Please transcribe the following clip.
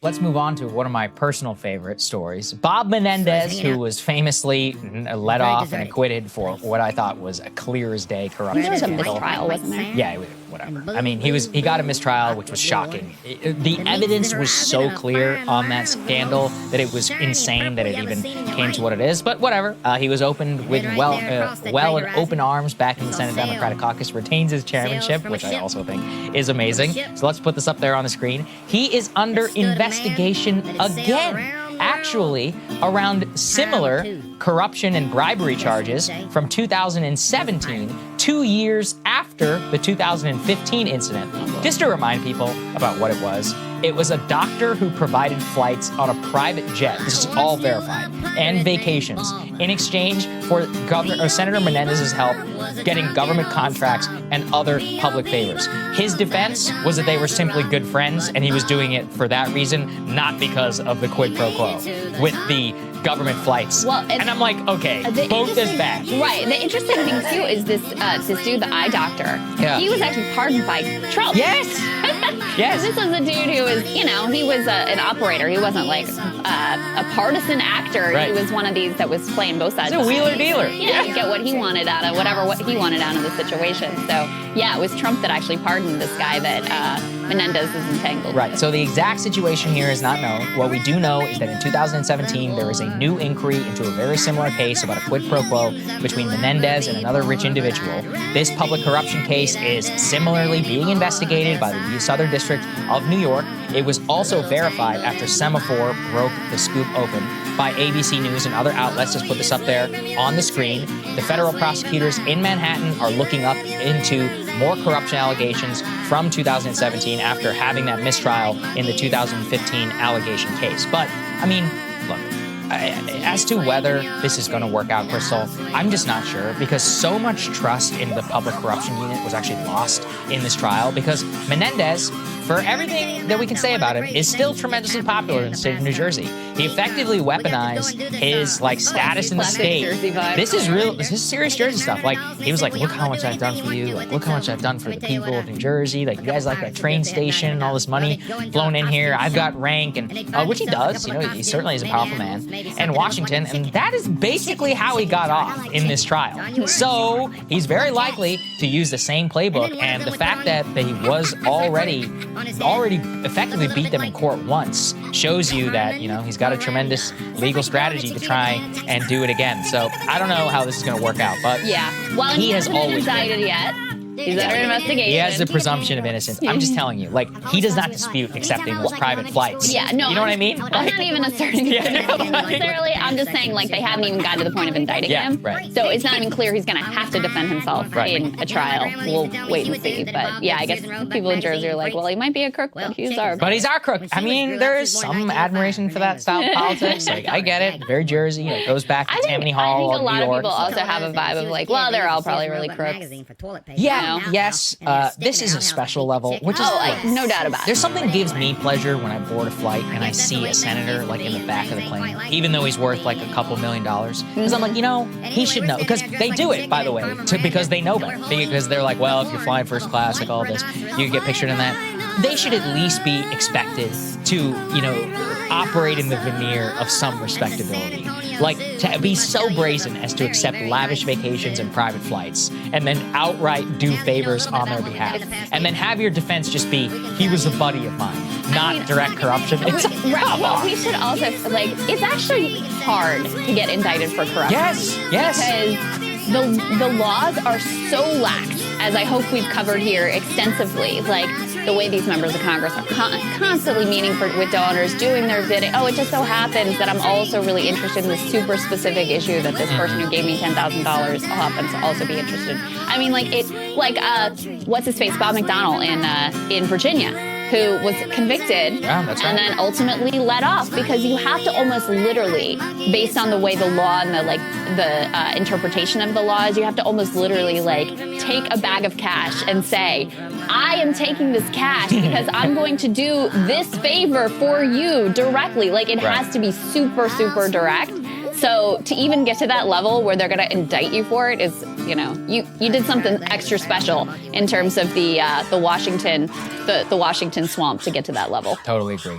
Let's move on to one of my personal favorite stories. Bob Menendez, who was famously let off and acquitted for what I thought was a clear as day corruption There was a scandal. mistrial, wasn't there? Yeah, whatever. I mean, he got a mistrial, which was shocking. The evidence was so clear on that scandal that it was insane that it even came to what it is. But whatever. He was opened with well and open arms back in the Senate Democratic Caucus, retains his chairmanship, which I also think is amazing. So let's put this up there on the screen. He is under investigation again, actually, around similar corruption and bribery charges from 2017, 2 years after the 2015 incident. Just to remind people about what it was a doctor who provided flights on a private jet, this is all verified, and vacations in exchange for Senator Menendez's help getting government contracts and other public favors. His defense was that they were simply good friends and he was doing it for that reason, not because of the quid pro quo with the government flights. Well, and I'm like, okay, both is bad. Right. The interesting thing too is this dude, the eye doctor. Yeah. He was actually pardoned by Trump. Yes. Yes. This was a dude who was, he was an operator. He wasn't like a partisan actor. Right. He was one of these that was playing both sides. He's a wheeler dealer. Yeah, get what he wanted out of what he wanted out of the situation. So yeah, it was Trump that actually pardoned this guy that Menendez is entangled Right. with. So the exact situation here is not known. What we do know is that in 2017, there was a new inquiry into a very similar case about a quid pro quo between Menendez and another rich individual. This public corruption case is similarly being investigated by the Southern District of New York. It was also verified after Semaphore broke the scoop open by ABC News and other outlets. Just put this up there on the screen. The federal prosecutors in Manhattan are looking up into more corruption allegations from 2017 after having that mistrial in the 2015 allegation case. But, I mean, look, as to whether this is going to work out, Crystal, I'm just not sure because so much trust in the public corruption unit was actually lost in this trial because Menendez, for everything that we can say about him, is still tremendously popular in the state of New Jersey. He effectively weaponized his status in the state. This is serious Jersey stuff. He was like, look how much I've done for you. Look how much I've done for the people of New Jersey. You guys like that train station and all this money flown in here. I've got rank, and which he does. He certainly is a powerful man. And Washington, and that is basically how he got off in this trial. So he's very likely to use the same playbook, and the fact that he was already effectively beat them in court once shows you that, he's got a tremendous legal strategy to try and do it again. So I don't know how this is going to work out, but yeah, well, he has hasn't been always indicted been. yet. He's under investigation. He has the presumption of innocence. I'm just telling you, he does not dispute accepting those private flights. Yeah, no. You know what I mean? I'm not even asserting necessarily. I'm just saying, they haven't even gotten to the point of indicting him. Right. So it's not even clear he's going to have to defend himself in a trial. We'll wait and see. But yeah, I guess people in Jersey are like, well, he might be a crook, but he's our crook. But he's our crook. I mean, there is some admiration for that style of politics. I get it. Very Jersey. It goes back to Tammany Hall. I think a lot New York. of people also have a vibe of well, they're all probably really crooks. Yeah, yes. This is a special level, which is no doubt about it. There's something gives me pleasure when I board a flight and I see a senator in the back of the plane, even though he's worth a couple $1 million. Because I'm like, he should know. Because they do it, by the way, because they know better. Because they're like, well, if you're flying first class, all this, you get pictured in that. They should at least be expected to, operate in the veneer of some respectability. To be so brazen as to accept lavish vacations and private flights, and then outright do favors on their behalf. And then have your defense just be, he was a buddy of mine, not direct corruption. It's we should also, it's actually hard to get indicted for corruption. Yes. Because the laws are so lax, as I hope we've covered here extensively. The way these members of Congress are constantly meeting with donors, doing their bidding. Oh, it just so happens that I'm also really interested in this super specific issue that this person who gave me $10,000 happens to also be interested. I mean, what's his face, Bob McDonald in Virginia, who was convicted and then ultimately let off, because you have to almost literally, based on the way the law and the interpretation of the laws, you have to almost literally take a bag of cash and say, I am taking this cash because I'm going to do this favor for you directly. It has to be super, super direct. So to even get to that level where they're going to indict you for it is, you did something extra special in terms of the Washington swamp to get to that level. Totally agree.